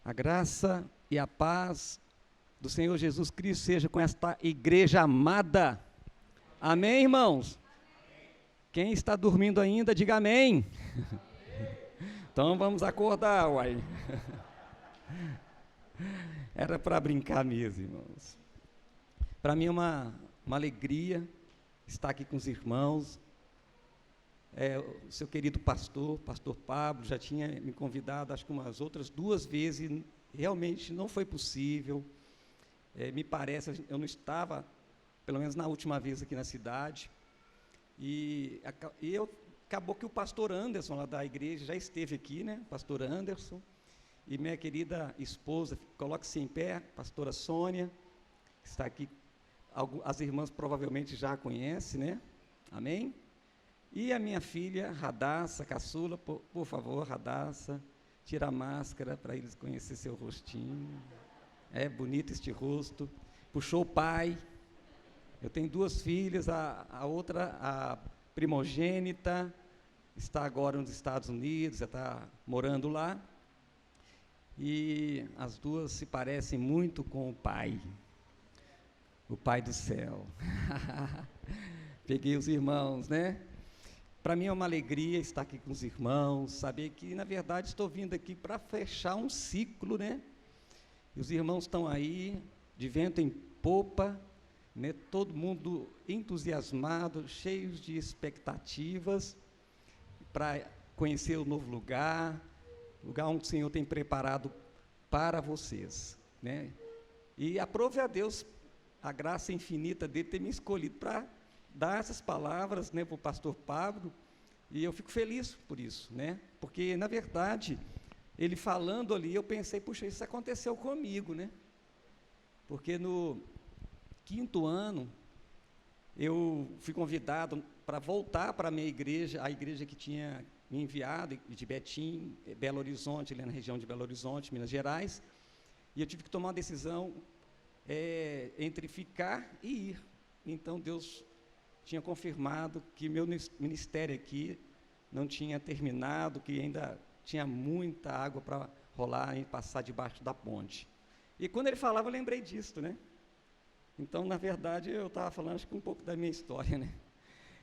A graça e a paz do Senhor Jesus Cristo seja com esta igreja amada. Amém, irmãos? Quem está dormindo ainda, diga amém. Então vamos acordar, uai. Era para brincar mesmo, irmãos. Para mim é uma alegria estar aqui com os irmãos. O seu querido pastor Pablo, já tinha me convidado, acho que umas outras 2 vezes, e realmente não foi possível. Me parece, eu não estava, pelo menos na última vez aqui na cidade, acabou que o pastor Anderson, lá da igreja, já esteve aqui, né, pastor Anderson, e minha querida esposa, coloque-se em pé, pastora Sônia, que está aqui, as irmãs provavelmente já a conhecem, né, amém? E a minha filha, Radassa, caçula, por favor, Radassa, tira a máscara para eles conhecerem seu rostinho. É bonito este rosto. Puxou o pai. Eu tenho 2 filhas, a outra, a primogênita, está agora nos Estados Unidos, já está morando lá. E as 2 se parecem muito com o pai do céu. Peguei os irmãos, né? Para mim é uma alegria estar aqui com os irmãos, saber que, na verdade, estou vindo aqui para fechar um ciclo, né? E os irmãos estão aí, de vento em popa, né? Todo mundo entusiasmado, cheios de expectativas, para conhecer o novo lugar onde o Senhor tem preparado para vocês, né? E aprove a Deus a graça infinita dele ter me escolhido para dar essas palavras, né, para o pastor Pablo, e eu fico feliz por isso, né, porque, na verdade, ele falando ali, eu pensei, puxa, isso aconteceu comigo, né, porque no 5º ano, eu fui convidado para voltar para a minha igreja, a igreja que tinha me enviado, de Betim, Belo Horizonte, ali na região de Belo Horizonte, Minas Gerais, e eu tive que tomar uma decisão entre ficar e ir. Então, Deus tinha confirmado que meu ministério aqui não tinha terminado, que ainda tinha muita água para rolar e passar debaixo da ponte. E quando ele falava, eu lembrei disso, né? Então, na verdade, eu estava falando, acho que um pouco da minha história, né?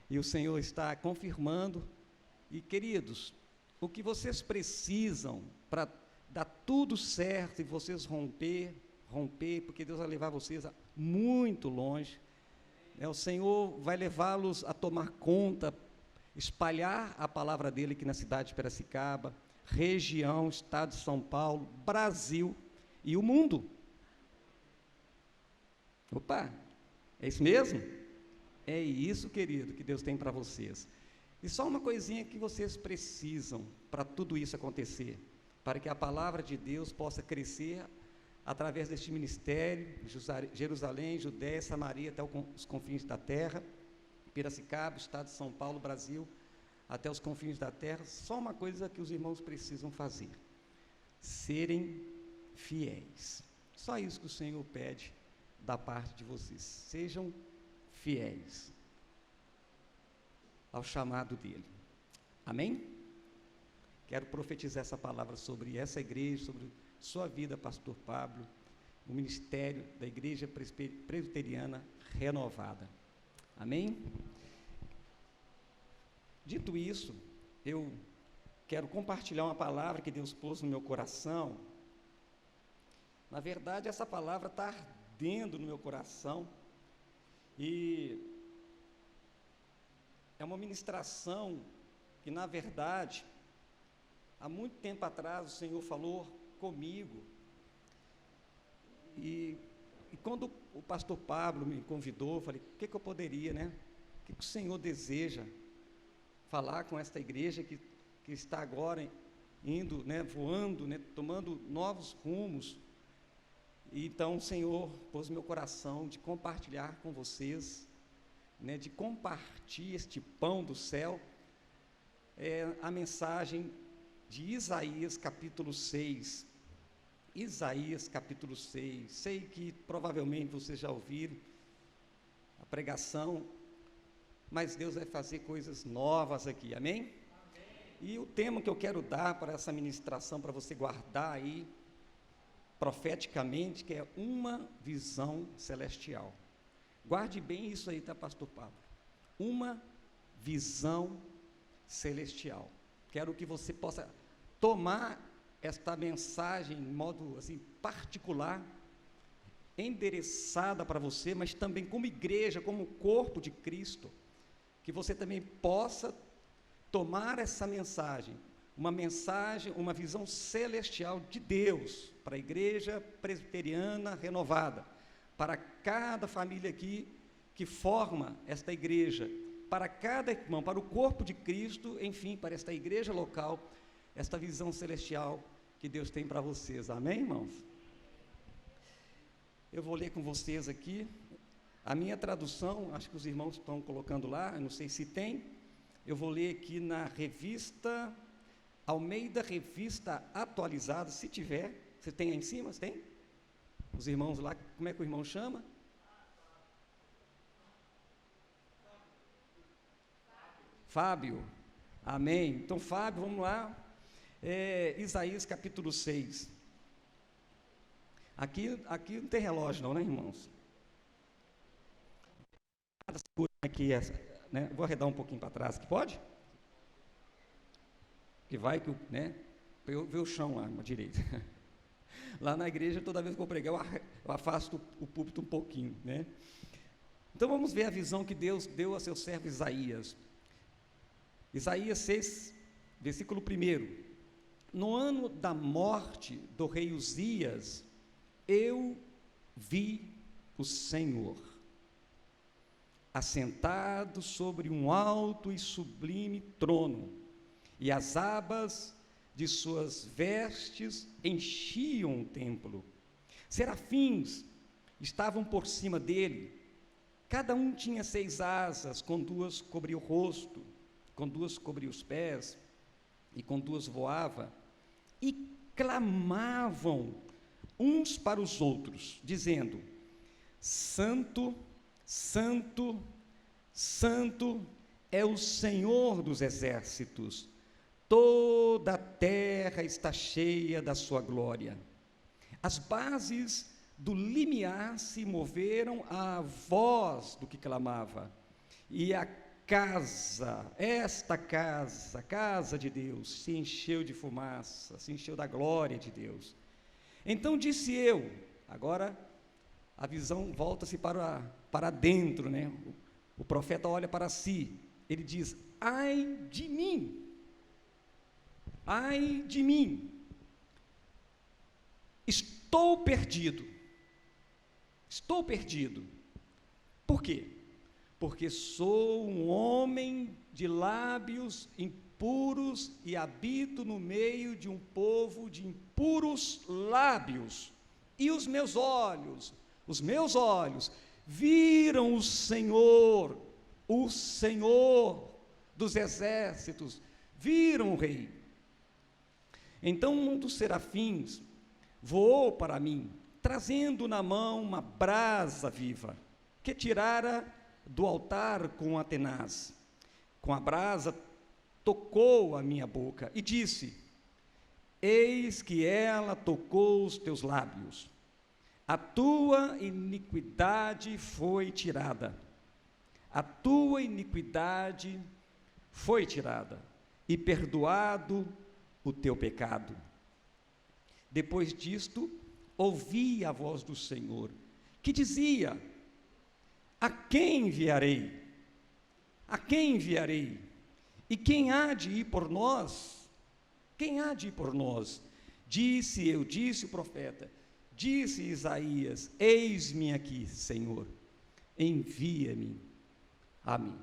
E o Senhor está confirmando. E, queridos, o que vocês precisam para dar tudo certo e vocês romper, porque Deus vai levar vocês muito longe. O Senhor vai levá-los a tomar conta, espalhar a palavra dele aqui na cidade de Piracicaba, região, estado de São Paulo, Brasil e o mundo. Opa, é isso mesmo? É isso, querido, que Deus tem para vocês. E só uma coisinha que vocês precisam para tudo isso acontecer, para que a palavra de Deus possa crescer através deste ministério, Jerusalém, Judéia, Samaria, até os confins da terra, Piracicaba, estado de São Paulo, Brasil, até os confins da terra. Só uma coisa que os irmãos precisam fazer: serem fiéis. Só isso que o Senhor pede da parte de vocês. Sejam fiéis ao chamado dele. Amém? Quero profetizar essa palavra sobre essa igreja, sobre sua vida, pastor Pablo, o ministério da Igreja Presbiteriana Renovada. Amém? Dito isso, eu quero compartilhar uma palavra que Deus pôs no meu coração. Na verdade, essa palavra está ardendo no meu coração, e é uma ministração que, na verdade, há muito tempo atrás o Senhor falou comigo, e quando o pastor Pablo me convidou, eu falei, o que eu poderia, né? O que o Senhor deseja falar com esta igreja que está agora indo, né, voando, né, tomando novos rumos. E então o Senhor pôs no meu coração de compartilhar com vocês, né, de compartilhar este pão do céu, a mensagem de Isaías capítulo 6. Isaías capítulo 6, sei que provavelmente vocês já ouviram a pregação, mas Deus vai fazer coisas novas aqui, amém? Amém. E o tema que eu quero dar para essa ministração, para você guardar aí, profeticamente, que é uma visão celestial. Guarde bem isso aí, tá, pastor Pablo? Uma visão celestial. Quero que você possa tomar esta mensagem em modo assim particular, endereçada para você, mas também como igreja, como corpo de Cristo, que você também possa tomar essa mensagem, uma visão celestial de Deus, para a igreja presbiteriana renovada, para cada família aqui que forma esta igreja, para cada irmão, para o corpo de Cristo, enfim, para esta igreja local, esta visão celestial que Deus tem para vocês, amém, irmãos? Eu vou ler com vocês aqui, a minha tradução, acho que os irmãos estão colocando lá, eu não sei se tem, eu vou ler aqui na revista, Almeida Revista Atualizada, se tiver, você tem aí em cima, tem? Os irmãos lá, como é que o irmão chama? Fábio, amém, então Fábio, vamos lá, Isaías capítulo 6, aqui não tem relógio não, né, irmãos? Aqui, né? Vou arredar um pouquinho para trás, que pode? Que vai, né? Eu ver o chão lá, à direita. Lá na igreja, toda vez que eu pregar, eu afasto o púlpito um pouquinho, né? Então vamos ver a visão que Deus deu a seu servo Isaías. Isaías 6, versículo 1. No ano da morte do rei Uzias, eu vi o Senhor assentado sobre um alto e sublime trono, e as abas de suas vestes enchiam o templo. Serafins estavam por cima dele, cada um tinha 6 asas, com 2 cobria o rosto, com 2 cobria os pés, e com 2 voava, e clamavam uns para os outros, dizendo: Santo, Santo, Santo é o Senhor dos exércitos, toda a terra está cheia da sua glória. As bases do limiar se moveram à voz do que clamava, e a esta casa de Deus, se encheu de fumaça, se encheu da glória de Deus. Então disse eu, agora a visão volta-se para dentro, né? O profeta olha para si, ele diz: ai de mim, estou perdido. Por quê? Porque sou um homem de lábios impuros e habito no meio de um povo de impuros lábios, e os meus olhos viram o Senhor dos exércitos, viram o Rei. Então um dos serafins voou para mim, trazendo na mão uma brasa viva, que tirara do altar com a tenaz. Com a brasa tocou a minha boca e disse: eis que ela tocou os teus lábios, a tua iniquidade foi tirada, e perdoado o teu pecado. Depois disto, ouvi a voz do Senhor, que dizia: a quem enviarei? E quem há de ir por nós? Disse o profeta, disse Isaías: eis-me aqui, Senhor, envia-me a mim.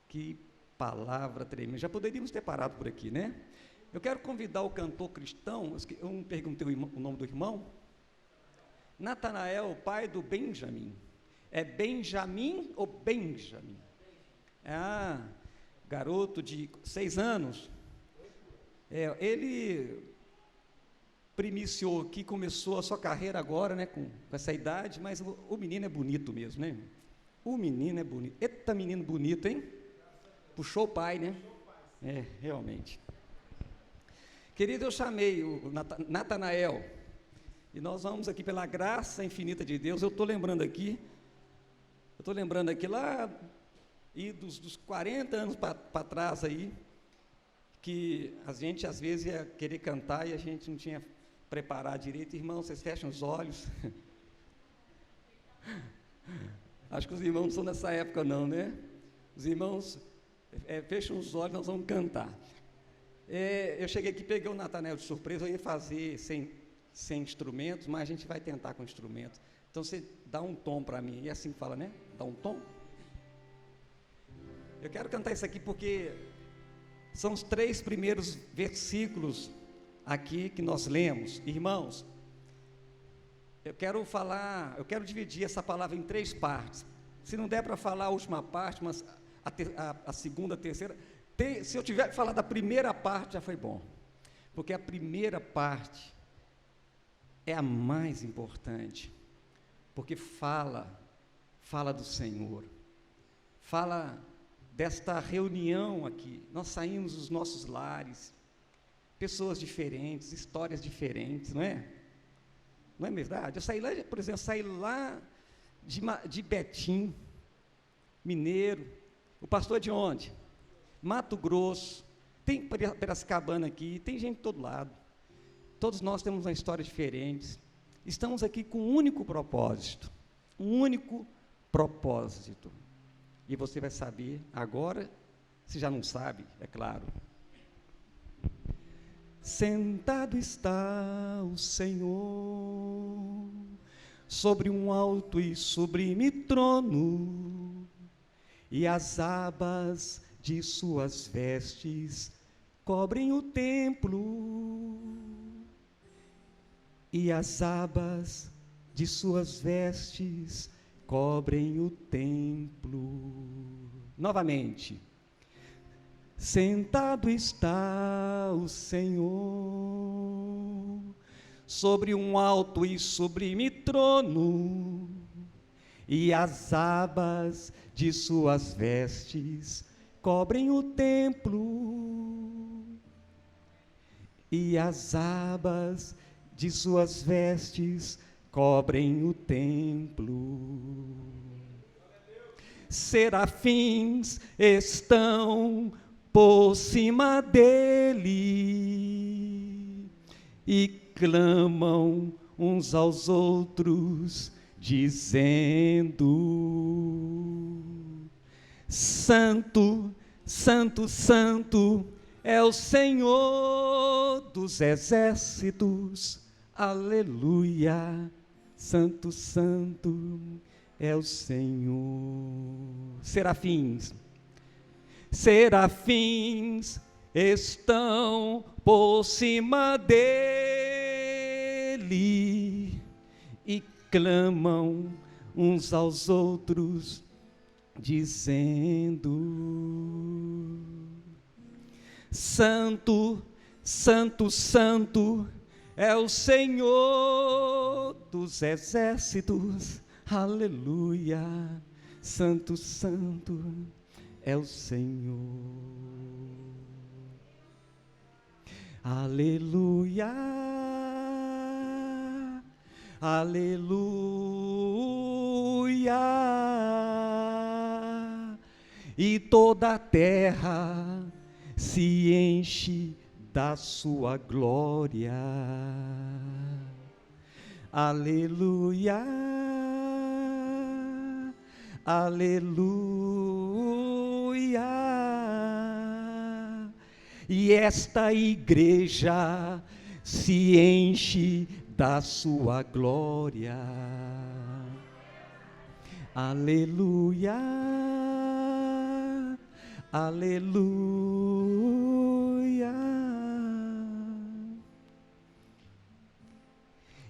Que palavra tremenda. Já poderíamos ter parado por aqui, né? Eu quero convidar o cantor cristão, eu não perguntei o nome do irmão, Natanael, pai do Benjamin. É Benjamin ou Benjamin? Garoto de 6 anos. Ele primiciou aqui, começou a sua carreira agora, né, com essa idade, mas o menino é bonito mesmo, né? O menino é bonito. Eita, menino bonito, hein? Puxou o pai, né? Realmente. Querido, eu chamei o Natanael. E nós vamos aqui pela graça infinita de Deus. Eu estou lembrando aqui lá, e dos 40 anos para trás aí, que a gente às vezes ia querer cantar e a gente não tinha preparado direito. Irmãos, vocês fecham os olhos. Acho que os irmãos não são nessa época não, né? Os irmãos fecham os olhos, nós vamos cantar. Eu cheguei aqui, peguei o Natanael de surpresa, eu ia fazer sem instrumentos, mas a gente vai tentar com instrumentos. Então você dá um tom para mim, é assim que fala, né? Dá um tom. Eu quero cantar isso aqui porque são os 3 primeiros versículos aqui que nós lemos. Irmãos, eu quero dividir essa palavra em 3 partes. Se não der para falar a última parte, mas a segunda, a terceira, se eu tiver que falar da primeira parte, já foi bom. Porque a primeira parte é a mais importante, porque fala do Senhor, fala desta reunião aqui. Nós saímos dos nossos lares, pessoas diferentes, histórias diferentes, não é? Não é verdade? Eu saí lá, por exemplo, de Betim, mineiro. O pastor é de onde? Mato Grosso. Tem Piracicabana aqui, tem gente de todo lado. Todos nós temos uma história diferente. Estamos aqui com um único propósito. E você vai saber agora, se já não sabe, é claro. Sentado está o Senhor sobre um alto e sublime trono, e as abas de suas vestes cobrem o templo, e as abas de suas vestes cobrem o templo. Novamente. Sentado está o Senhor sobre um alto e sublime trono, e as abas de suas vestes cobrem o templo, e as abas de suas vestes cobrem o templo. Serafins estão por cima dele e clamam uns aos outros, dizendo: Santo, Santo, Santo é o Senhor dos exércitos, aleluia. Santo, Santo é o Senhor. Serafins estão por cima dele e clamam uns aos outros, dizendo: Santo, Santo, Santo é o Senhor dos exércitos, aleluia. Santo, Santo é o Senhor, aleluia, aleluia. E toda a terra se enche da sua glória, aleluia, aleluia. E esta igreja se enche da sua glória, aleluia, aleluia.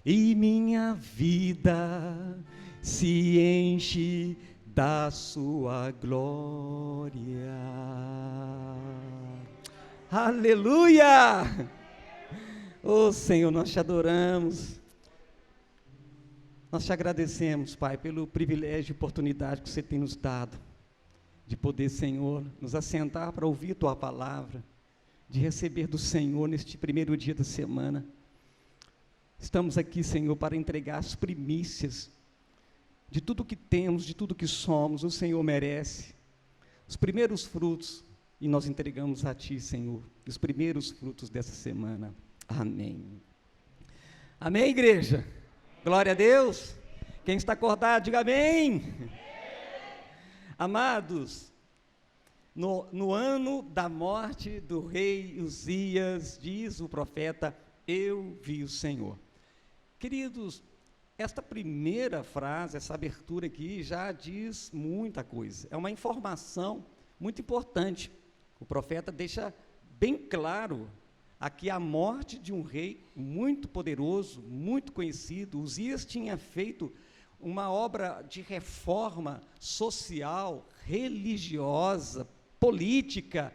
E minha vida se enche da sua glória, aleluia. Oh Senhor, nós te adoramos, nós te agradecemos, Pai, pelo privilégio e oportunidade que você tem nos dado, de poder, Senhor, nos assentar para ouvir a tua palavra, de receber do Senhor neste primeiro dia da semana. Estamos aqui, Senhor, para entregar as primícias de tudo que temos, de tudo que somos. O Senhor merece os primeiros frutos, e nós entregamos a Ti, Senhor, os primeiros frutos dessa semana. Amém. Amém, igreja? Glória a Deus. Quem está acordado, diga amém. Amados, no ano da morte do rei Uzias, diz o profeta, eu vi o Senhor. Queridos, esta primeira frase, essa abertura aqui, já diz muita coisa. É uma informação muito importante. O profeta deixa bem claro aqui a morte de um rei muito poderoso, muito conhecido. Uzias tinha feito uma obra de reforma social, religiosa, política.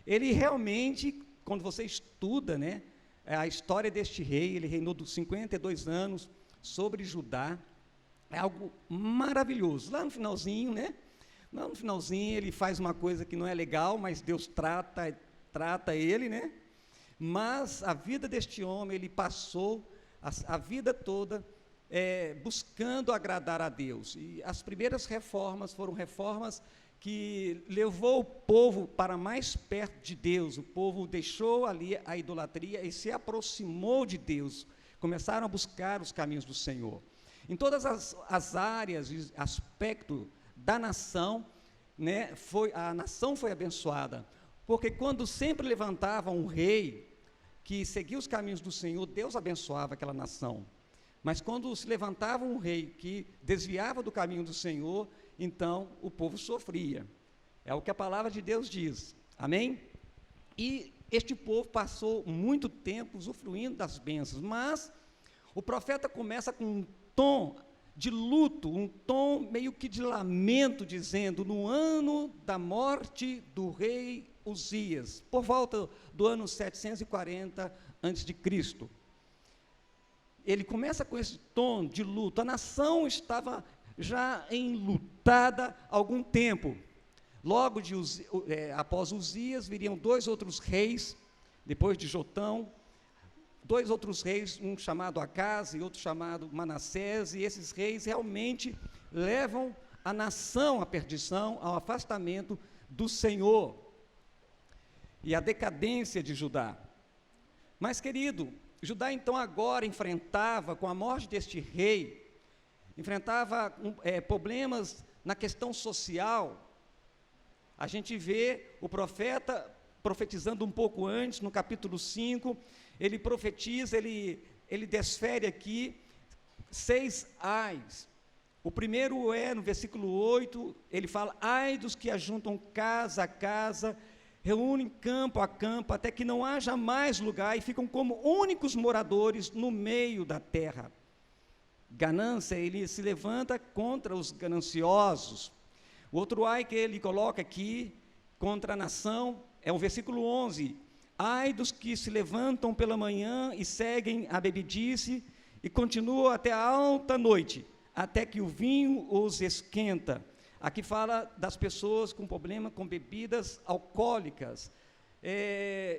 Ele realmente, quando você estuda, né, a história deste rei, ele reinou dos 52 anos sobre Judá, é algo maravilhoso. Lá no finalzinho, né, lá no finalzinho ele faz uma coisa que não é legal, mas Deus trata ele, né, mas a vida deste homem, ele passou a vida toda buscando agradar a Deus, e as primeiras reformas foram reformas que levou o povo para mais perto de Deus. O povo deixou ali a idolatria e se aproximou de Deus, começaram a buscar os caminhos do Senhor. Em todas as áreas e aspectos da nação, né, a nação foi abençoada, porque quando sempre levantava um rei que seguia os caminhos do Senhor, Deus abençoava aquela nação. Mas quando se levantava um rei que desviava do caminho do Senhor, então o povo sofria. É o que a palavra de Deus diz. Amém? E este povo passou muito tempo usufruindo das bênçãos, mas o profeta começa com um tom de luto, um tom meio que de lamento, dizendo, no ano da morte do rei Uzias, por volta do ano 740 a.C., ele começa com esse tom de luto. A nação estava já enlutada há algum tempo. Logo após Uzias, viriam 2 outros reis, depois de Jotão, 2 outros reis, um chamado Acaz e outro chamado Manassés, e esses reis realmente levam a nação à perdição, ao afastamento do Senhor e à decadência de Judá. Mas, querido, Judá então agora enfrentava, com a morte deste rei, enfrentava problemas na questão social. A gente vê o profeta profetizando um pouco antes, no capítulo 5, ele profetiza, ele desfere aqui 6 ais. O primeiro no versículo 8, ele fala, ai dos que ajuntam casa a casa, reúnem campo a campo, até que não haja mais lugar, e ficam como únicos moradores no meio da terra. Ganância, ele se levanta contra os gananciosos. O outro ai que ele coloca aqui, contra a nação, é o versículo 11, ai dos que se levantam pela manhã e seguem a bebedice, e continuam até a alta noite, até que o vinho os esquenta. Aqui fala das pessoas com problema com bebidas alcoólicas.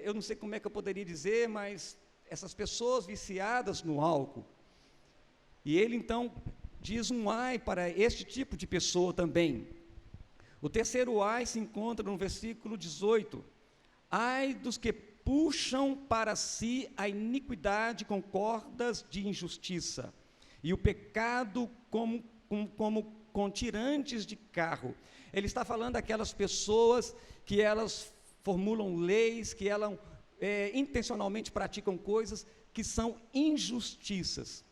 Eu não sei como é que eu poderia dizer, mas essas pessoas viciadas no álcool. E ele então diz um ai para este tipo de pessoa também. O terceiro ai se encontra no versículo 18. Ai dos que puxam para si a iniquidade com cordas de injustiça, e o pecado como com tirantes de carro. Ele está falando daquelas pessoas que elas formulam leis, que elas intencionalmente praticam coisas que são injustiças.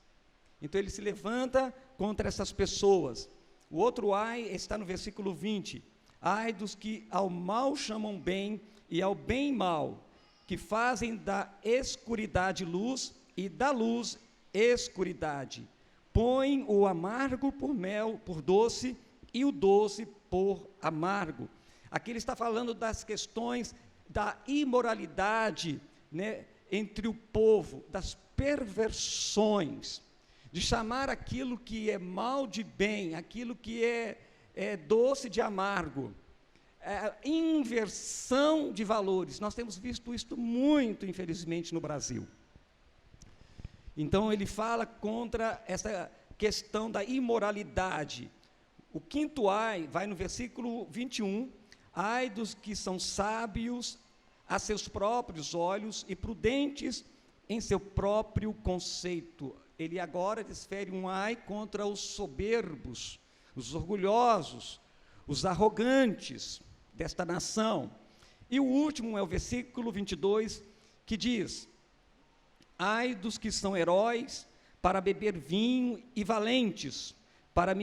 Então ele se levanta contra essas pessoas. O outro ai está no versículo 20. Ai dos que ao mal chamam bem e ao bem mal, que fazem da escuridade luz e da luz escuridade. Põe o amargo por mel, por doce, e o doce por amargo. Aqui ele está falando das questões da imoralidade, né, entre o povo, das perversões, de chamar aquilo que é mal de bem, aquilo que é doce de amargo. Inversão de valores. Nós temos visto isso muito, infelizmente, no Brasil. Então, ele fala contra essa questão da imoralidade. O quinto ai vai no versículo 21, ai dos que são sábios a seus próprios olhos e prudentes em seu próprio conceito. Ele agora desfere um ai contra os soberbos, os orgulhosos, os arrogantes desta nação. E o último é o versículo 22, que diz: ai dos que são heróis para beber vinho e valentes, para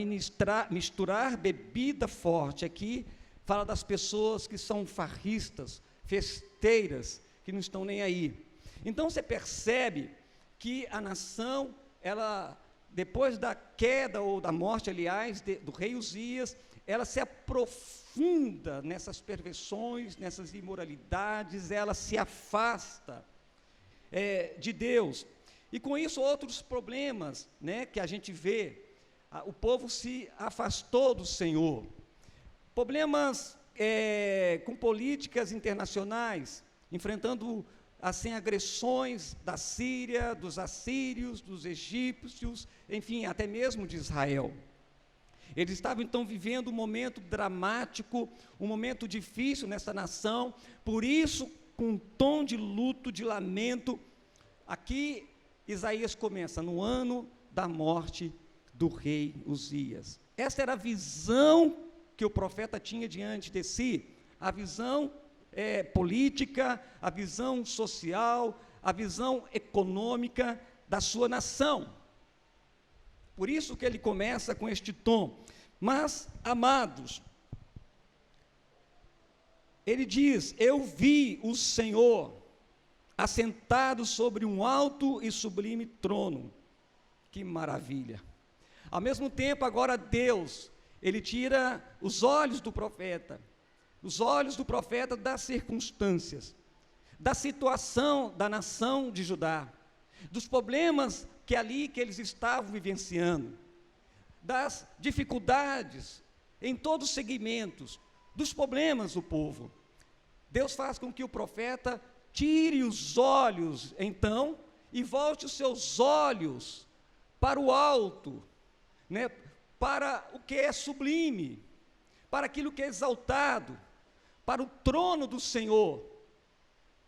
misturar bebida forte. Aqui fala das pessoas que são farristas, festeiras, que não estão nem aí. Então você percebe que a nação, ela, depois da queda ou da morte, aliás, do rei Uzias, ela se aprofunda nessas perversões, nessas imoralidades, ela se afasta de Deus. E com isso outros problemas, né, que a gente vê, o povo se afastou do Senhor. Problemas com políticas internacionais, enfrentando assim agressões da Síria, dos assírios, dos egípcios, enfim, até mesmo de Israel. Eles estavam então vivendo um momento dramático, um momento difícil nessa nação, por isso, com um tom de luto, de lamento, aqui Isaías começa no ano da morte do rei Uzias. Essa era a visão que o profeta tinha diante de si, a visão política, a visão social, a visão econômica da sua nação. Por isso que ele começa com este tom. Mas, amados, ele diz: eu vi o Senhor assentado sobre um alto e sublime trono. Que maravilha! Ao mesmo tempo, agora Deus, ele tira os olhos do profeta das circunstâncias, da situação da nação de Judá, dos problemas que eles estavam vivenciando, das dificuldades em todos os segmentos, dos problemas do povo. Deus faz com que o profeta tire os olhos, então, e volte os seus olhos para o alto, né, para o que é sublime, para aquilo que é exaltado, para o trono do Senhor,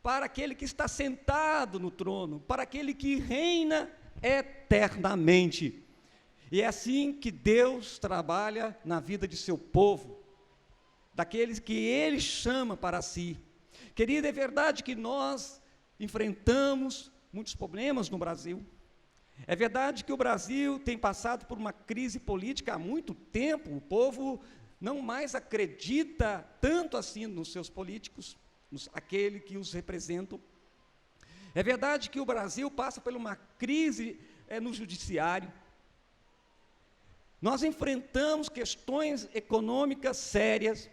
para aquele que está sentado no trono, para aquele que reina eternamente. E é assim que Deus trabalha na vida de seu povo, daqueles que Ele chama para si. Querido, é verdade que nós enfrentamos muitos problemas no Brasil. É verdade que o Brasil tem passado por uma crise política há muito tempo. O povo não mais acredita tanto assim nos seus políticos, aquele que os representam. É verdade que o Brasil passa por uma crise no judiciário. Nós enfrentamos questões econômicas sérias.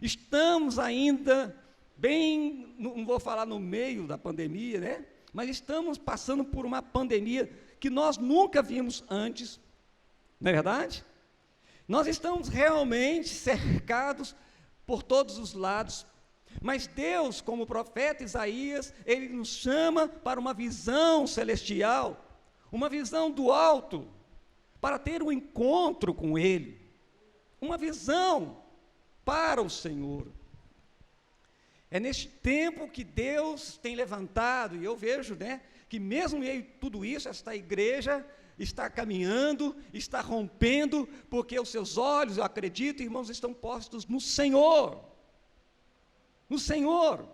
Estamos ainda bem, não vou falar no meio da pandemia, né? Mas estamos passando por uma pandemia que nós nunca vimos antes, não é verdade? Nós estamos realmente cercados por todos os lados, mas Deus, como o profeta Isaías, Ele nos chama para uma visão celestial, uma visão do alto, para ter um encontro com Ele, uma visão para o Senhor. É neste tempo que Deus tem levantado, e eu vejo, né, que mesmo em tudo isso, esta igreja está caminhando, está rompendo, porque os seus olhos, eu acredito, irmãos, estão postos no Senhor. No Senhor.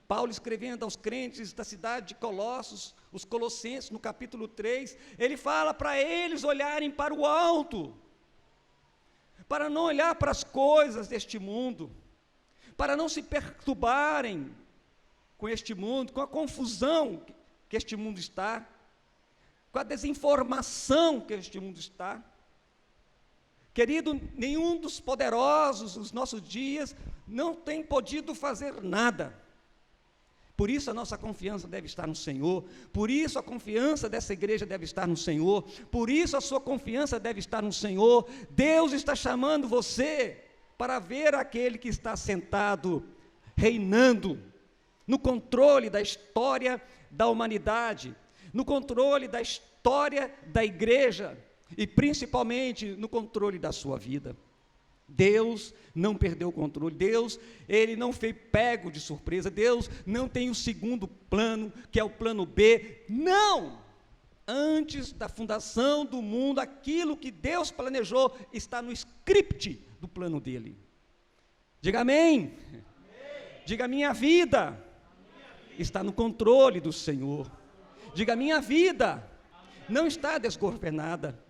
Paulo, escrevendo aos crentes da cidade de Colossos, os colossenses, no capítulo 3, ele fala para eles olharem para o alto, para não olhar para as coisas deste mundo, para não se perturbarem com este mundo, com a confusão que este mundo está, com a desinformação que este mundo está. Querido, nenhum dos poderosos dos nossos dias não tem podido fazer nada. Por isso a nossa confiança deve estar no Senhor, por isso a confiança dessa igreja deve estar no Senhor, por isso a sua confiança deve estar no Senhor. Deus está chamando você para ver aquele que está sentado, reinando, no controle da história da humanidade. no controle da história da igreja e principalmente no controle da sua vida. Deus não perdeu o controle, Deus, Ele não foi pego de surpresa, Deus não tem o segundo plano, que é o plano B, não! Antes da fundação do mundo, aquilo que Deus planejou está no script do plano dEle. Diga amém. Amém. Diga, minha vida está no controle do Senhor. Diga, minha vida não está desgovernada.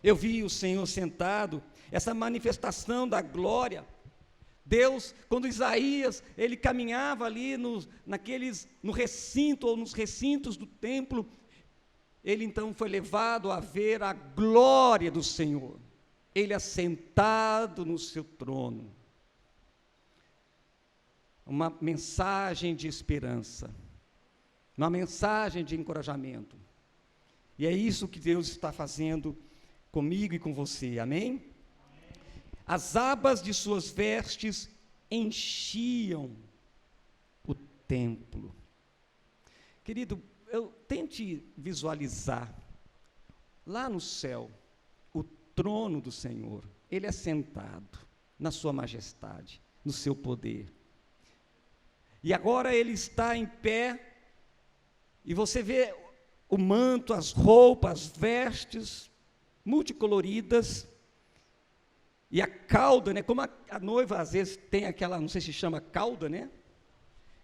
Eu vi o Senhor sentado, essa manifestação da glória. Deus, quando Isaías, ele caminhava ali no recinto, ou nos recintos do templo, ele então foi levado a ver a glória do Senhor, ele assentado no seu trono. Uma mensagem de esperança, uma mensagem de encorajamento, e é isso que Deus está fazendo comigo e com você, amém? As abas de suas vestes enchiam o templo. Querido, tente visualizar, lá no céu, o trono do Senhor, Ele é sentado na sua majestade, no seu poder, e agora Ele está em pé, e você vê o manto, as roupas, as vestes, multicoloridas, e a cauda, né, como a noiva às vezes tem aquela, não sei se chama cauda, né,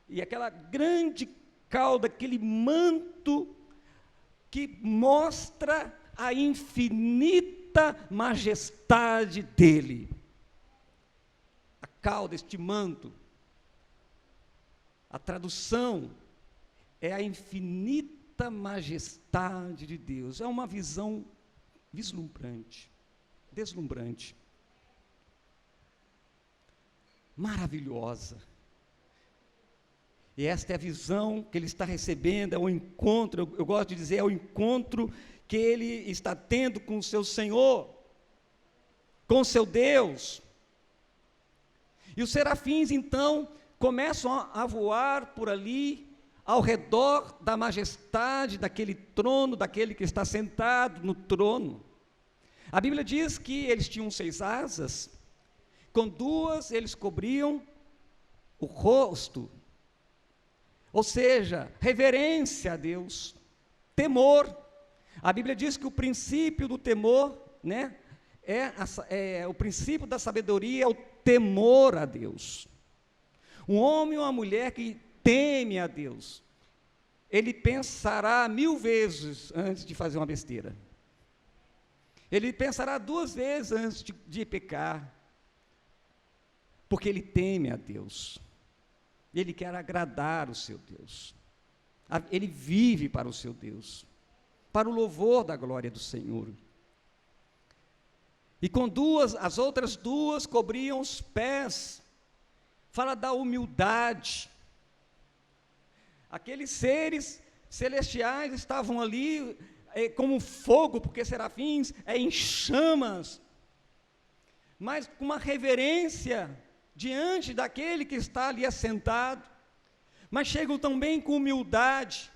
e aquela grande cauda, aquele manto que mostra a infinita majestade dele, a cauda, este manto, a tradução é a infinita majestade de Deus, é uma visão vislumbrante, deslumbrante, maravilhosa. E esta é a visão que ele está recebendo, é o encontro, eu gosto de dizer, é o encontro que ele está tendo com o seu Senhor, com o seu Deus. E os serafins, então, começam a voar por ali, ao redor da majestade daquele trono, daquele que está sentado no trono. A Bíblia diz que eles tinham 6 asas, com 2 eles cobriam o rosto, ou seja, reverência a Deus, temor. A Bíblia diz que o princípio do temor, né, o princípio da sabedoria é o temor a Deus. Um homem ou uma mulher que teme a Deus, ele pensará 1000 vezes antes de fazer uma besteira, ele pensará 2 vezes antes de pecar, porque ele teme a Deus, ele quer agradar o seu Deus, ele vive para o seu Deus, para o louvor da glória do Senhor. E com as outras 2 cobriam os pés, fala da humildade. Aqueles seres celestiais estavam ali como fogo, porque serafins em chamas, mas com uma reverência diante daquele que está ali assentado, mas chegam também com humildade.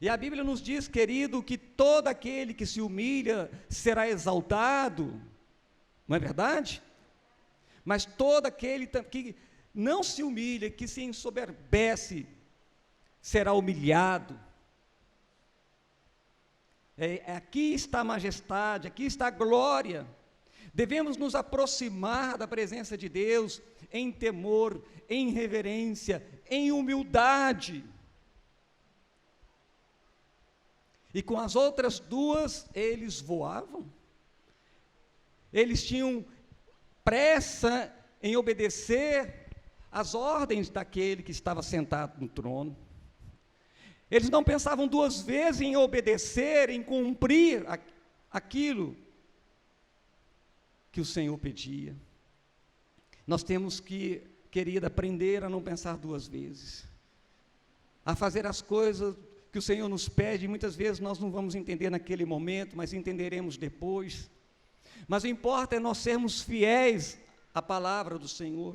E a Bíblia nos diz, querido, que todo aquele que se humilha será exaltado, não é verdade? Mas todo aquele que não se humilha, que se ensoberbece, será humilhado. Aqui está a majestade, aqui está a glória. Devemos nos aproximar da presença de Deus em temor, em reverência, em humildade. E com as outras 2, eles voavam. Eles tinham pressa em obedecer às ordens daquele que estava sentado no trono. Eles não pensavam 2 vezes em obedecer, em cumprir aquilo que o Senhor pedia. Nós temos que, querida, aprender a não pensar 2 vezes, a fazer as coisas que o Senhor nos pede. Muitas vezes nós não vamos entender naquele momento, mas entenderemos depois. Mas o que importa é nós sermos fiéis à palavra do Senhor.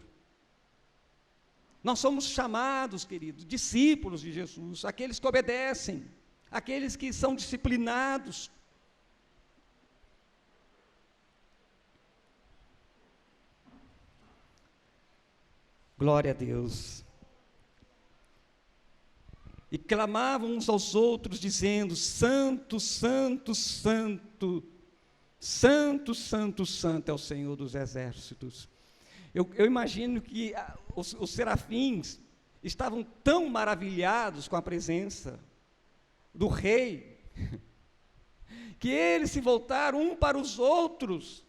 Nós somos chamados, queridos, discípulos de Jesus, aqueles que obedecem, aqueles que são disciplinados. Glória a Deus. E clamavam uns aos outros, dizendo: Santo, Santo, Santo, Santo, Santo, Santo é o Senhor dos exércitos. Eu imagino que os serafins estavam tão maravilhados com a presença do rei, que eles se voltaram um para os outros,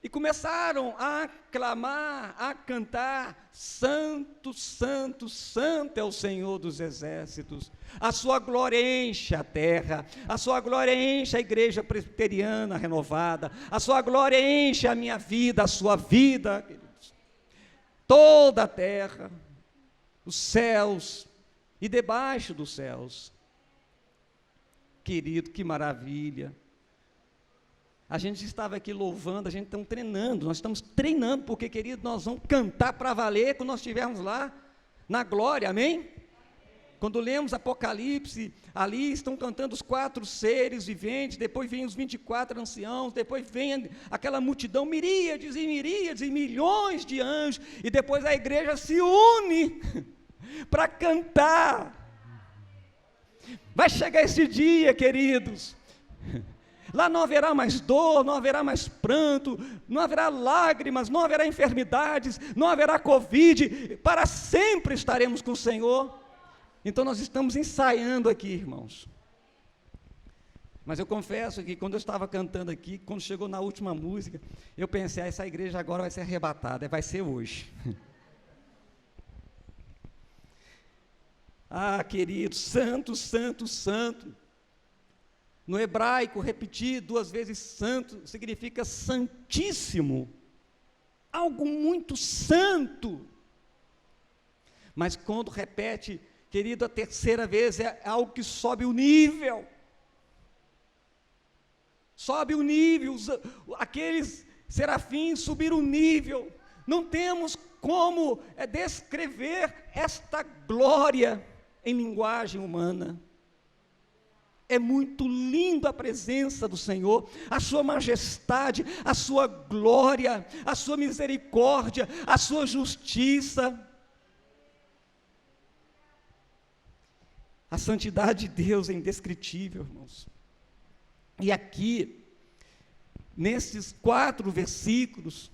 e começaram a clamar, a cantar: Santo, Santo, Santo é o Senhor dos exércitos. A sua glória enche a terra, a sua glória enche a igreja presbiteriana renovada, a sua glória enche a minha vida, a sua vida, queridos. Toda a terra, os céus e debaixo dos céus. Querido, que maravilha. A gente estava aqui louvando, a gente está treinando, nós estamos treinando, porque, querido, nós vamos cantar para valer quando nós estivermos lá na glória, amém? Quando lemos Apocalipse, ali estão cantando os 4 seres viventes, depois vem os 24 anciãos, depois vem aquela multidão, miríades e milhões de anjos, e depois a igreja se une para cantar. Vai chegar esse dia, queridos. Lá não haverá mais dor, não haverá mais pranto, não haverá lágrimas, não haverá enfermidades, não haverá Covid, para sempre estaremos com o Senhor. Então nós estamos ensaiando aqui, irmãos. Mas eu confesso que quando eu estava cantando aqui, quando chegou na última música, eu pensei: essa igreja agora vai ser arrebatada, vai ser hoje. Ah, querido, santo, santo, santo. No hebraico, repetir 2 vezes santo significa santíssimo, algo muito santo. Mas quando repete, querido, a 3ª vez, é algo que sobe o nível. Sobe o nível, aqueles serafins subiram o nível. Não temos como descrever esta glória em linguagem humana. É muito lindo a presença do Senhor, a sua majestade, a sua glória, a sua misericórdia, a sua justiça. A santidade de Deus é indescritível, irmãos. E aqui, nesses 4 versículos,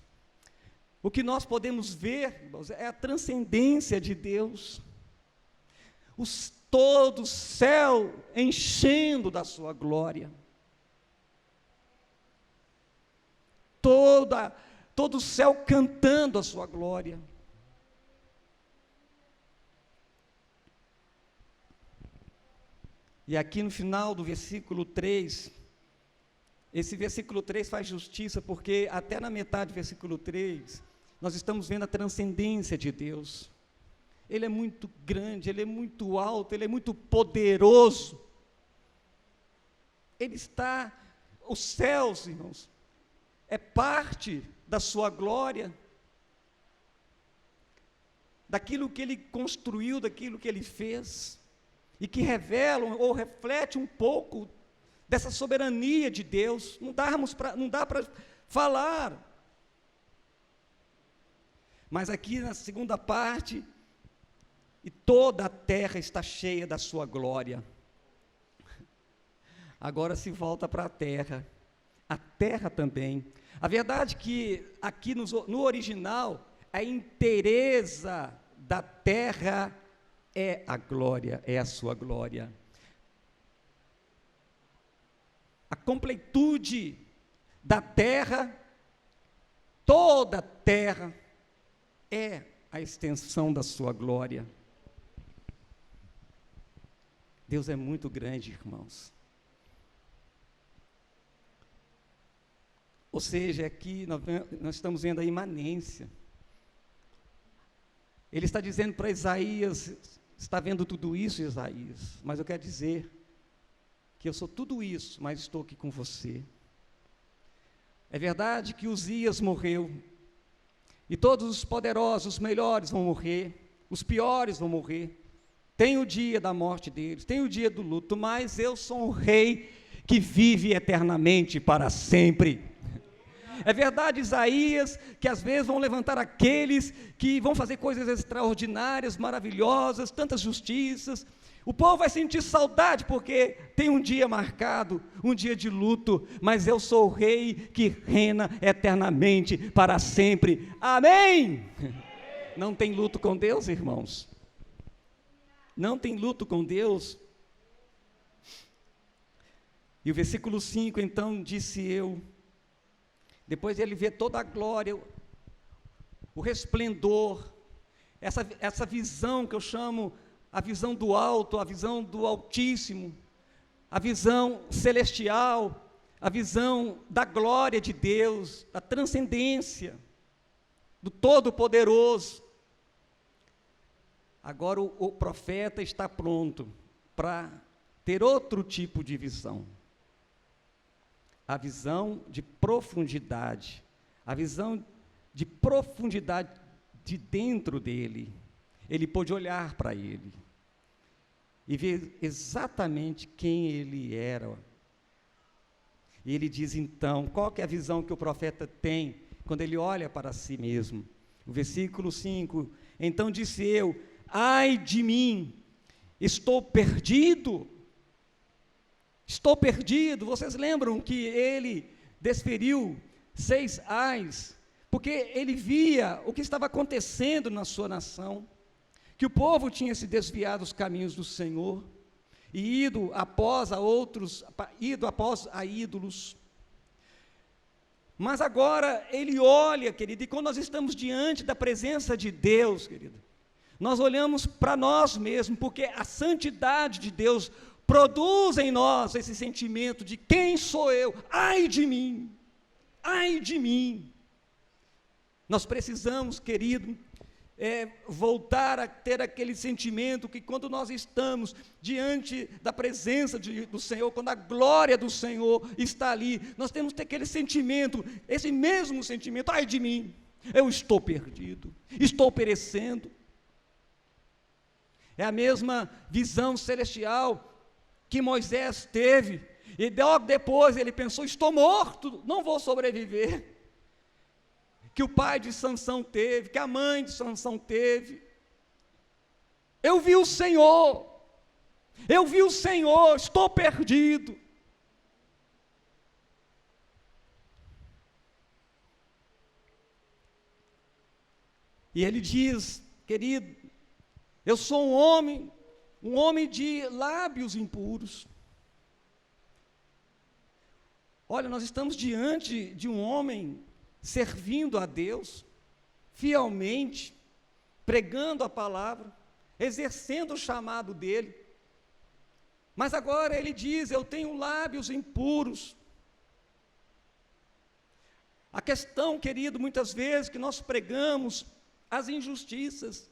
o que nós podemos ver, irmãos, é a transcendência de Deus. Todo o céu enchendo da sua glória, todo o céu cantando a sua glória. E aqui no final do versículo 3, esse versículo 3 faz justiça, porque até na metade do versículo 3, nós estamos vendo a transcendência de Deus. Ele é muito grande, Ele é muito alto, Ele é muito poderoso. Ele está, os céus, irmãos, é parte da sua glória, daquilo que Ele construiu, daquilo que Ele fez, e que revelam ou refletem um pouco dessa soberania de Deus. Não dá para falar. Mas aqui na segunda parte, e toda a terra está cheia da sua glória. Agora se volta para a terra também. A verdade é que aqui no original, a inteireza da terra é a glória, é a sua glória. A completude da terra, toda a terra, é a extensão da sua glória. Deus é muito grande, irmãos. Ou seja, aqui nós estamos vendo a imanência. Ele está dizendo para Isaías: está vendo tudo isso, Isaías? Mas eu quero dizer que eu sou tudo isso, mas estou aqui com você. É verdade que Uzias morreu, E todos os poderosos, os melhores vão morrer, os piores vão morrer. Tem o dia da morte deles, tem o dia do luto, mas eu sou um rei que vive eternamente para sempre. É verdade, Isaías, que às vezes vão levantar aqueles que vão fazer coisas extraordinárias, maravilhosas, tantas justiças. O povo vai sentir saudade porque tem um dia marcado, um dia de luto, mas eu sou o rei que reina eternamente para sempre. Amém? Não tem luto com Deus, irmãos? Não tem luto com Deus? E o versículo 5, então, disse eu, depois ele vê toda a glória, o resplendor, essa visão que eu chamo a visão do alto, a visão do Altíssimo, a visão celestial, a visão da glória de Deus, da transcendência, do Todo-Poderoso. Agora o profeta está pronto para ter outro tipo de visão. A visão de profundidade, a visão de profundidade de dentro dele. Ele pôde olhar para ele e ver exatamente quem ele era. E ele diz então, qual que é a visão que o profeta tem quando ele olha para si mesmo? O versículo 5, então disse eu, ai de mim, estou perdido. Estou perdido. Vocês lembram que ele desferiu 6 ais, porque ele via o que estava acontecendo na sua nação, que o povo tinha se desviado dos caminhos do Senhor, e ido após a ídolos. Mas agora ele olha, querido, e quando nós estamos diante da presença de Deus, querido, nós olhamos para nós mesmos, porque a santidade de Deus produz em nós esse sentimento de quem sou eu, ai de mim, ai de mim. Nós precisamos, querido, voltar a ter aquele sentimento que quando nós estamos diante da presença do Senhor, quando a glória do Senhor está ali, nós temos que ter aquele sentimento, esse mesmo sentimento, ai de mim, eu estou perdido, estou perecendo. É a mesma visão celestial que Moisés teve, e logo depois ele pensou, estou morto, não vou sobreviver. Que o pai de Sansão teve, que a mãe de Sansão teve. Eu vi o Senhor, estou perdido. E ele diz, querido, eu sou um homem de lábios impuros. Olha, nós estamos diante de um homem servindo a Deus, fielmente, pregando a palavra, exercendo o chamado dele. Mas agora ele diz, eu tenho lábios impuros. A questão, querido, muitas vezes que nós pregamos as injustiças,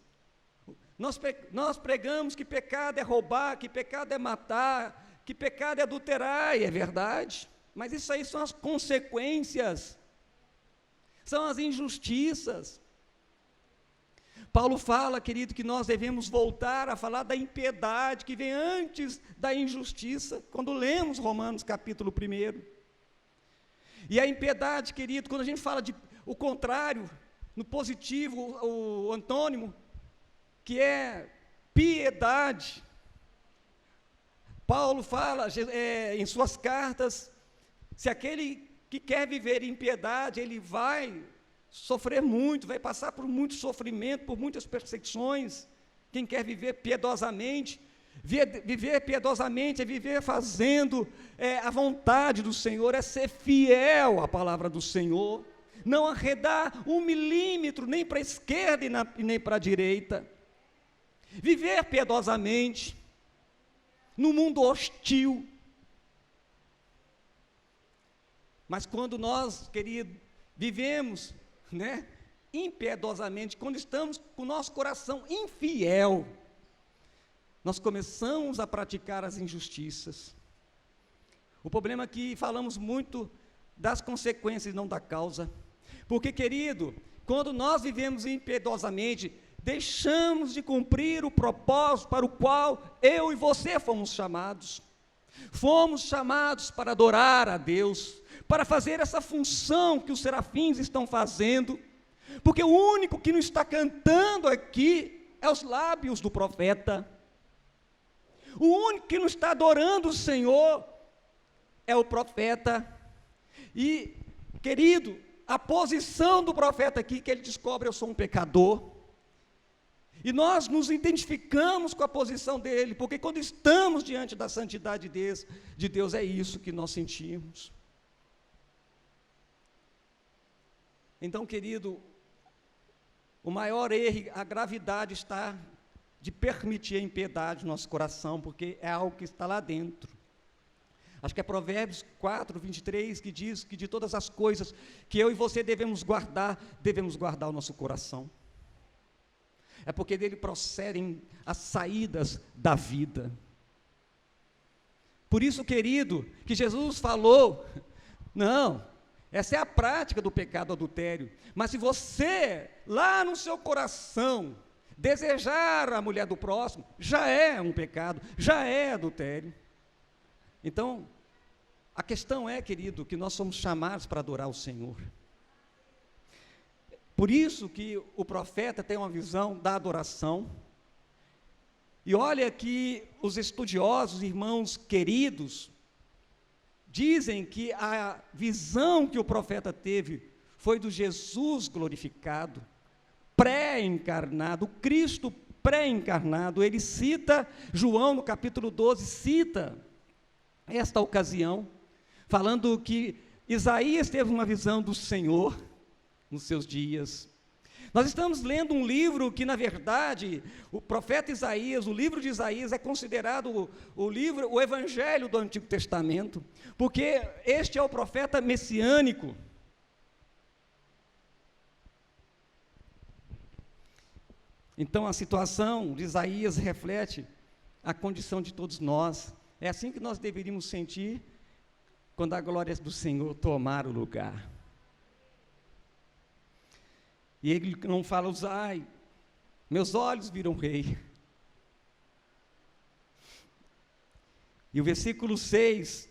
nós pregamos que pecado é roubar, que pecado é matar, que pecado é adulterar, e é verdade, mas isso aí são as consequências, são as injustiças. Paulo fala, querido, que nós devemos voltar a falar da impiedade que vem antes da injustiça, quando lemos Romanos capítulo 1. E a impiedade, querido, quando a gente fala de o contrário, no positivo, o antônimo, que é piedade. Paulo fala em suas cartas, se aquele que quer viver em piedade, ele vai sofrer muito, vai passar por muito sofrimento, por muitas perseguições. Quem quer viver piedosamente, viver piedosamente é viver fazendo a vontade do Senhor, é ser fiel à palavra do Senhor, não arredar 1 milímetro, nem para a esquerda e nem para a direita. Viver piedosamente, no mundo hostil. Mas quando nós, querido, vivemos, impiedosamente, quando estamos com o nosso coração infiel, nós começamos a praticar as injustiças. O problema é que falamos muito das consequências e não da causa. Porque, querido, quando nós vivemos impiedosamente, deixamos de cumprir o propósito para o qual eu e você fomos chamados. Fomos chamados para adorar a Deus, para fazer essa função que os serafins estão fazendo, porque o único que não está cantando aqui é os lábios do profeta. O único que não está adorando o Senhor é o profeta. E, querido, a posição do profeta aqui, que ele descobre: eu sou um pecador. E nós nos identificamos com a posição dele, porque quando estamos diante da santidade de Deus, é isso que nós sentimos. Então, querido, o maior erro, a gravidade está de permitir a impiedade no nosso coração, porque é algo que está lá dentro. Acho que é Provérbios 4, 23, que diz que de todas as coisas que eu e você devemos guardar o nosso coração. É porque dele procedem as saídas da vida. Por isso, querido, que Jesus falou, não, essa é a prática do pecado adultério, mas se você, lá no seu coração, desejar a mulher do próximo, já é um pecado, já é adultério. Então, a questão é, querido, que nós somos chamados para adorar o Senhor. Por isso que o profeta tem uma visão da adoração. E olha que os estudiosos, irmãos queridos, dizem que a visão que o profeta teve foi do Jesus glorificado, pré-encarnado, Cristo pré-encarnado. Ele cita, João no capítulo 12, cita esta ocasião, falando que Isaías teve uma visão do Senhor nos seus dias. Nós estamos lendo um livro que, na verdade, o profeta Isaías, o livro de Isaías é considerado o evangelho do Antigo Testamento, porque este é o profeta messiânico. Então, a situação de Isaías reflete a condição de todos nós. É assim que nós deveríamos sentir quando a glória do Senhor tomar o lugar. E ele não fala, ai, meus olhos viram rei. E o versículo 6,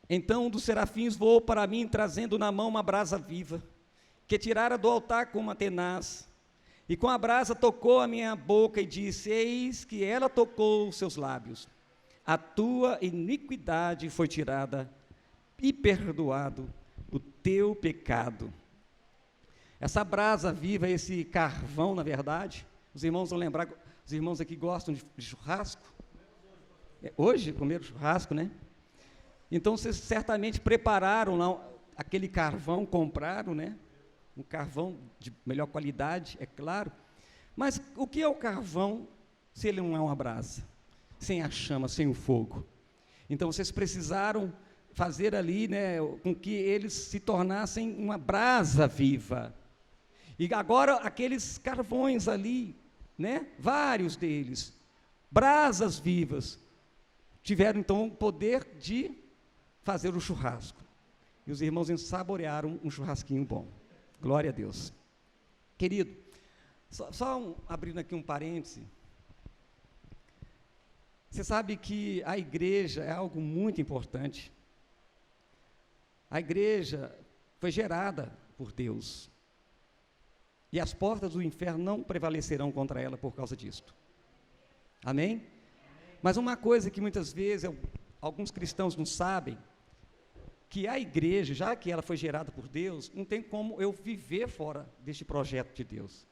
então um dos serafins voou para mim, trazendo na mão uma brasa viva, que tirara do altar com uma tenaz, e com a brasa tocou a minha boca e disse, eis que ela tocou os seus lábios, a tua iniquidade foi tirada e perdoado o teu pecado. Essa brasa viva, esse carvão, na verdade, os irmãos vão lembrar, os irmãos aqui gostam de churrasco? Hoje comeram churrasco, né? Então, vocês certamente prepararam lá aquele carvão, compraram, né? Um carvão de melhor qualidade, é claro. Mas o que é o carvão se ele não é uma brasa? Sem a chama, sem o fogo. Então, vocês precisaram fazer ali, né, com que eles se tornassem uma brasa viva. E agora, aqueles carvões ali, né, vários deles, brasas vivas, tiveram então o poder de fazer o churrasco. E os irmãos saborearam um churrasquinho bom. Glória a Deus. Querido, abrindo aqui um parêntese, você sabe que a igreja é algo muito importante. A igreja foi gerada por Deus. E as portas do inferno não prevalecerão contra ela por causa disto. Amém? Mas uma coisa que muitas vezes alguns cristãos não sabem, que a igreja, já que ela foi gerada por Deus, não tem como eu viver fora deste projeto de Deus.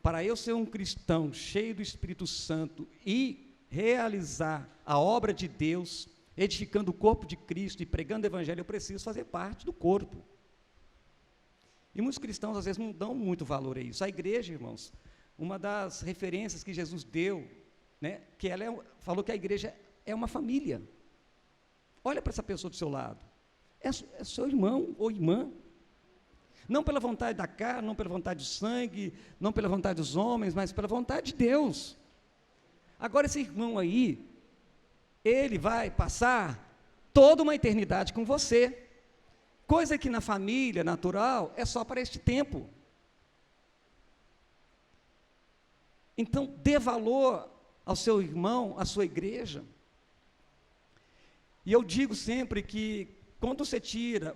Para eu ser um cristão cheio do Espírito Santo e realizar a obra de Deus, edificando o corpo de Cristo e pregando o Evangelho, eu preciso fazer parte do corpo. E muitos cristãos, às vezes, não dão muito valor a isso. A igreja, irmãos, uma das referências que Jesus deu, né, que falou que a igreja é uma família. Olha para essa pessoa do seu lado. É seu irmão ou irmã. Não pela vontade da carne, não pela vontade do sangue, não pela vontade dos homens, mas pela vontade de Deus. Agora, esse irmão aí, ele vai passar toda uma eternidade com você. coisa que na família natural é só para este tempo. Então, dê valor ao seu irmão, à sua igreja. E eu digo sempre que, quando você tira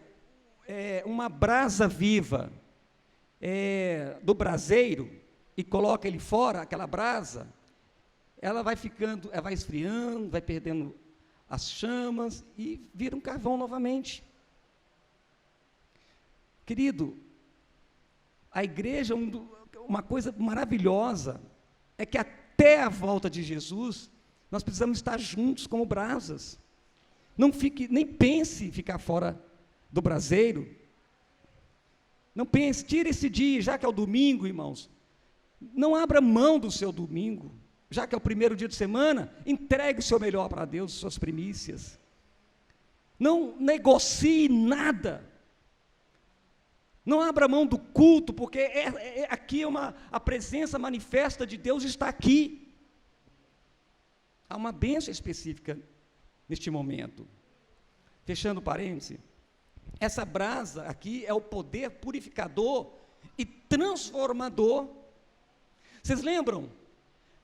uma brasa viva do braseiro e coloca ele fora, aquela brasa, ela vai ficando, ela vai esfriando, vai perdendo as chamas e vira um carvão novamente. Querido, a igreja, uma coisa maravilhosa, é que até a volta de Jesus, nós precisamos estar juntos como brasas. Não fique, nem pense em ficar fora do braseiro. Não pense, tire esse dia, já que é o domingo, irmãos. Não abra mão do seu domingo, já que é o primeiro dia de semana, entregue o seu melhor para Deus, suas primícias. Não negocie nada. Não abra mão do culto, porque aqui a presença manifesta de Deus está aqui. Há uma bênção específica neste momento. Fechando parênteses, essa brasa aqui é o poder purificador e transformador. Vocês lembram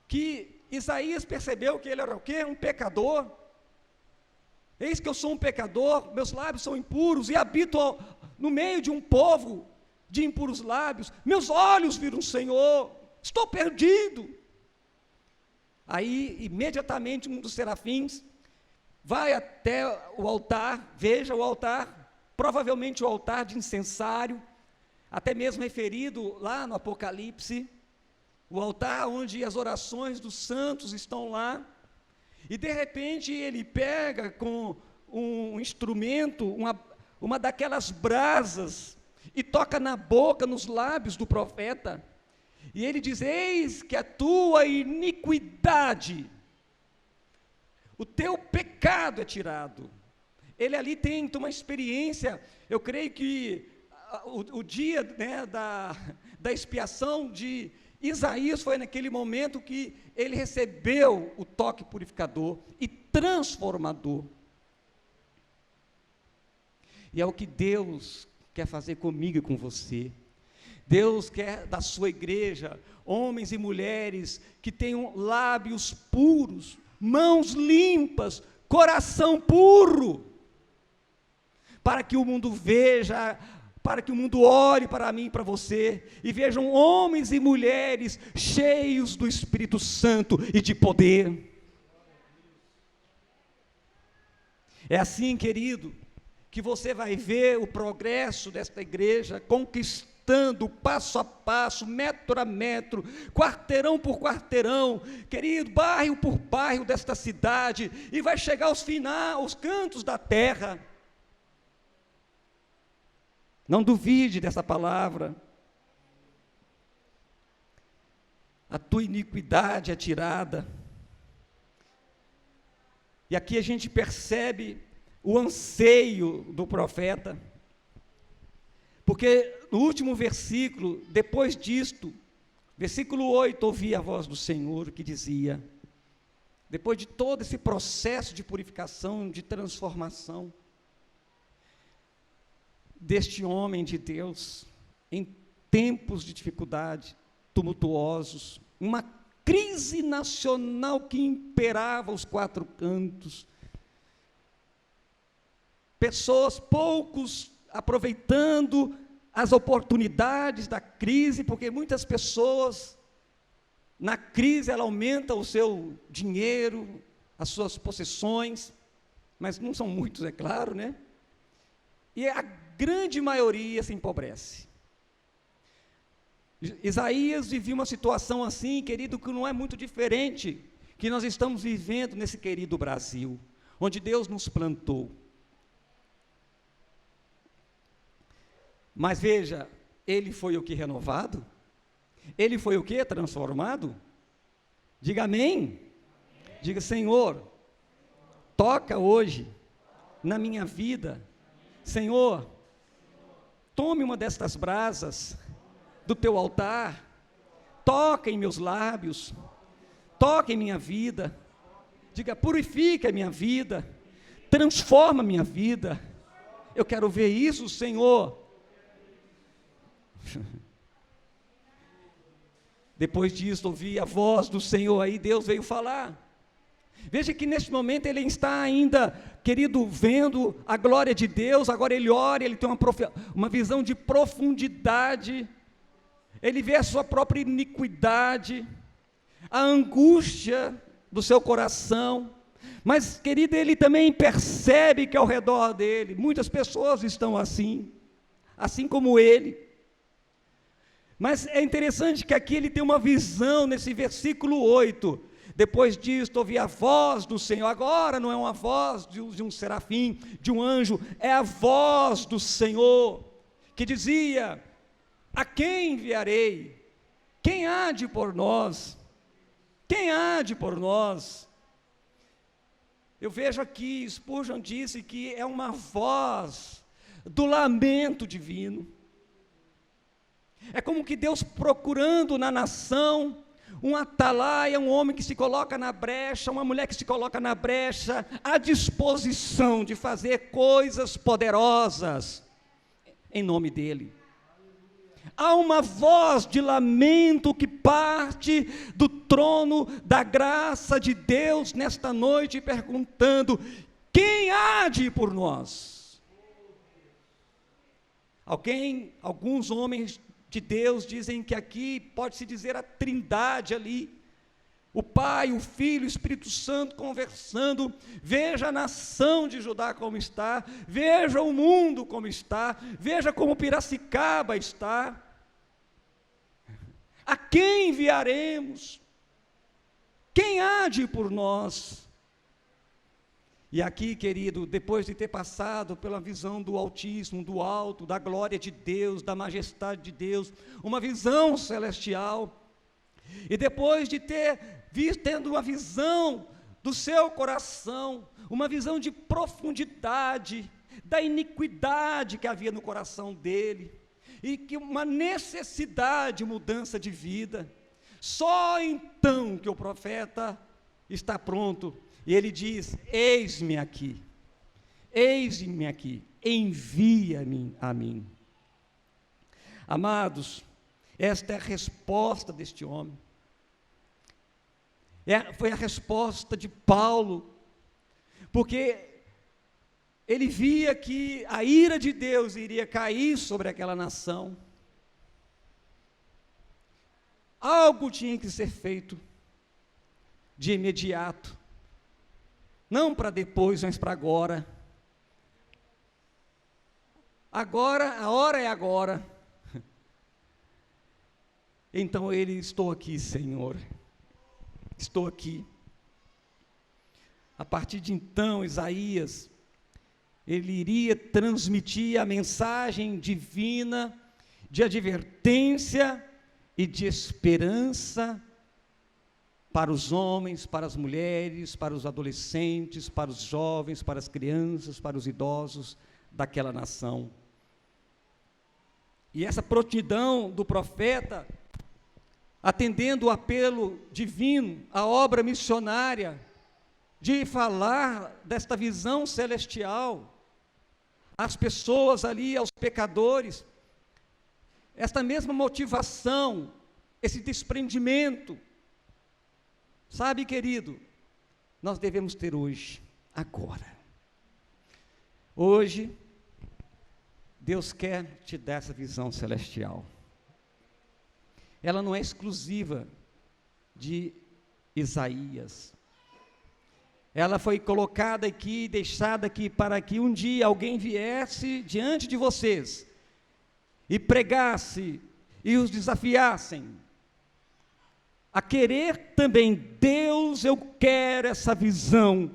que Isaías percebeu que ele era o quê? Um pecador. Eis que eu sou um pecador, meus lábios são impuros e habito no meio de um povo de impuros lábios. Meus olhos viram o Senhor, estou perdido. Aí, imediatamente, um dos serafins vai até o altar, veja o altar, provavelmente o altar de incensário, até mesmo referido lá no Apocalipse, o altar onde as orações dos santos estão lá. E de repente ele pega com um instrumento, uma daquelas brasas, e toca na boca, nos lábios do profeta, e ele diz: eis que a tua iniquidade, o teu pecado é tirado. Ele ali tem uma experiência, eu creio que o dia, né, da expiação de Isaías foi naquele momento que ele recebeu o toque purificador e transformador. E é o que Deus quer fazer comigo e com você. Deus quer da sua igreja homens e mulheres que tenham lábios puros, mãos limpas, coração puro, para que o mundo veja, para que o mundo olhe para mim e para você, e vejam homens e mulheres cheios do Espírito Santo e de poder. É assim, querido, que você vai ver o progresso desta igreja, conquistando passo a passo, metro a metro, quarteirão por quarteirão, querido, bairro por bairro desta cidade, e vai chegar aos cantos da terra. Não duvide dessa palavra. A tua iniquidade é tirada. E aqui a gente percebe o anseio do profeta, porque no último versículo, depois disto, versículo 8, ouvi a voz do Senhor que dizia, depois de todo esse processo de purificação, de transformação, deste homem de Deus, em tempos de dificuldade, tumultuosos, uma crise nacional que imperava os quatro cantos, pessoas, poucos aproveitando as oportunidades da crise, porque muitas pessoas, na crise, ela aumenta o seu dinheiro, as suas possessões, mas não são muitos, é claro, né? E a grande maioria se empobrece. Isaías vivia uma situação assim, querido, que não é muito diferente que nós estamos vivendo nesse querido Brasil, onde Deus nos plantou. Mas veja, ele foi o que renovado? Ele foi o que transformado? Diga amém. Diga: Senhor, toca hoje na minha vida. Senhor, tome uma destas brasas do teu altar, toca em meus lábios, toca em minha vida. Diga: purifica a minha vida, transforma a minha vida. Eu quero ver isso, Senhor. Depois disso, ouvi a voz do Senhor, aí Deus veio falar. Veja que neste momento ele está ainda, querido, vendo a glória de Deus. Agora ele ora, ele tem uma visão de profundidade. Ele vê a sua própria iniquidade, a angústia do seu coração. Mas, querido, ele também percebe que ao redor dele, muitas pessoas estão assim como ele. Mas é interessante que aqui ele tem uma visão, nesse versículo 8, depois disso ouvi a voz do Senhor. Agora não é uma voz de um serafim, de um anjo, é a voz do Senhor, que dizia: a quem enviarei? Quem há de por nós? Quem há de por nós? Eu vejo aqui, Spurgeon disse que é uma voz do lamento divino. É como que Deus procurando na nação um atalaia, um homem que se coloca na brecha, uma mulher que se coloca na brecha, à disposição de fazer coisas poderosas em nome dEle. Há uma voz de lamento que parte do trono da graça de Deus nesta noite, perguntando: quem há de ir por nós? Alguns homens de Deus dizem que aqui pode-se dizer a trindade ali, o Pai, o Filho, o Espírito Santo conversando. Veja a nação de Judá como está, veja o mundo como está, veja como Piracicaba está. A quem enviaremos? Quem há de ir por nós? E aqui, querido, depois de ter passado pela visão do Altíssimo, do alto, da glória de Deus, da majestade de Deus, uma visão celestial, e depois de tendo uma visão do seu coração, uma visão de profundidade, da iniquidade que havia no coração dele, e que uma necessidade de mudança de vida, só então que o profeta está pronto, e ele diz: eis-me aqui, envia-me a mim. Amados, esta é a resposta deste homem, foi a resposta de Paulo, porque ele via que a ira de Deus iria cair sobre aquela nação. Algo tinha que ser feito de imediato, não para depois, mas para agora. Agora, a hora é agora. Então ele: estou aqui, Senhor, estou aqui. A partir de então, Isaías, ele iria transmitir a mensagem divina de advertência e de esperança para os homens, para as mulheres, para os adolescentes, para os jovens, para as crianças, para os idosos daquela nação. E essa prontidão do profeta, atendendo o apelo divino, a obra missionária, de falar desta visão celestial às pessoas ali, aos pecadores, esta mesma motivação, esse desprendimento, sabe, querido, nós devemos ter hoje, agora. Hoje, Deus quer te dar essa visão celestial. Ela não é exclusiva de Isaías. Ela foi colocada aqui, deixada aqui, para que um dia alguém viesse diante de vocês e pregasse e os desafiassem a querer também: Deus, eu quero essa visão.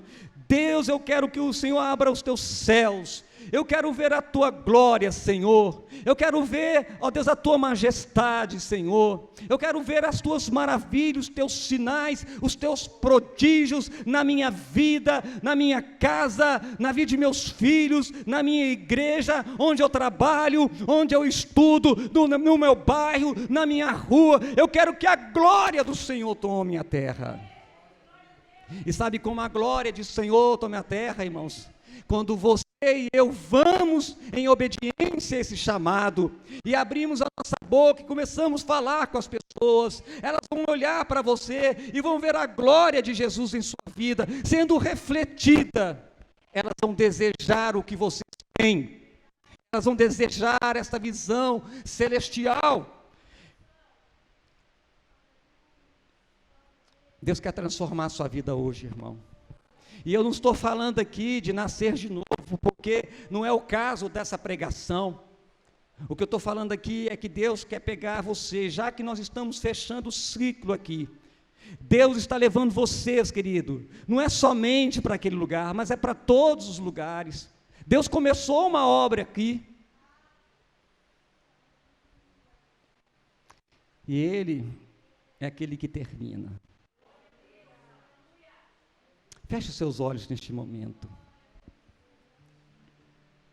Deus, eu quero que o Senhor abra os teus céus. Eu quero ver a tua glória, Senhor. Eu quero ver, ó Deus, a tua majestade, Senhor. Eu quero ver as tuas maravilhas, os teus sinais, os teus prodígios na minha vida, na minha casa, na vida de meus filhos, na minha igreja, onde eu trabalho, onde eu estudo, no meu bairro, na minha rua. Eu quero que a glória do Senhor tome a terra. E sabe como a glória do Senhor tome a terra, irmãos? Quando você e eu vamos em obediência a esse chamado, e abrimos a nossa boca e começamos a falar com as pessoas, elas vão olhar para você e vão ver a glória de Jesus em sua vida, sendo refletida, elas vão desejar o que você tem, elas vão desejar esta visão celestial. Deus quer transformar a sua vida hoje, irmão. E eu não estou falando aqui de nascer de novo, porque não é o caso dessa pregação. O que eu estou falando aqui é que Deus quer pegar você, já que nós estamos fechando o ciclo aqui. Deus está levando vocês, querido, não é somente para aquele lugar, mas é para todos os lugares. Deus começou uma obra aqui. E Ele é aquele que termina. Feche os seus olhos neste momento.